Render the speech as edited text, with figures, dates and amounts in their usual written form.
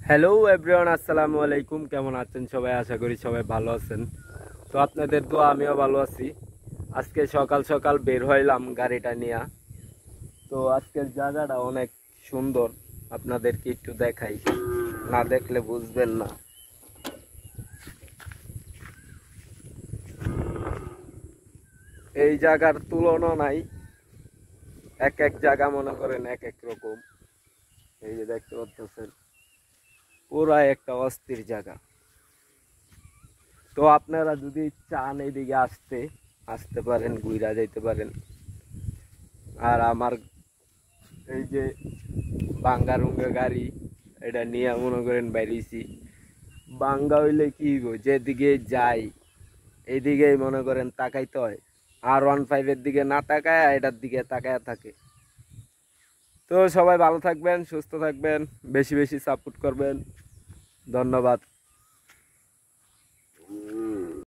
Hello everyone, আসসালামু আলাইকুম। কেমন আছেন সবাই? আশা করি সবাই ভালো আছেন। তো আপনাদের তো আমিও ভালো আছি। আজকে সকাল সকাল বের হইলাম গাড়িটা নিয়ে। তো আজকের জায়গাটা অনেক সুন্দর, আপনাদেরকে একটু দেখাই, না দেখলে বুঝবেন না। এই জায়গার তুলনা নাই। এক এক জায়গা মনে করেন এক এক রকম। এই যে দেখতে পাচ্ছেন, পুরা একটা অস্থির জায়গা। তো আপনারা যদি চান এইদিকে আসতে পারেন, ঘুরা যাইতে পারেন। আর আমার এই যে বাঙ্গা রুঙ্গা গাড়ি, এটা নিয়ে মনে করেন বাইরেছি। বাঙ্গা হইলে কি হইব, যেদিকে যাই এইদিকেই মনে করেন তাকাইতে হয়। R15-এর দিকে না তাকায় এটার দিকে তাকায় থাকে। তো সবাই ভালো থাকবেন, সুস্থ থাকবেন, বেশি বেশি সাপোর্ট করবেন। ধন্যবাদ।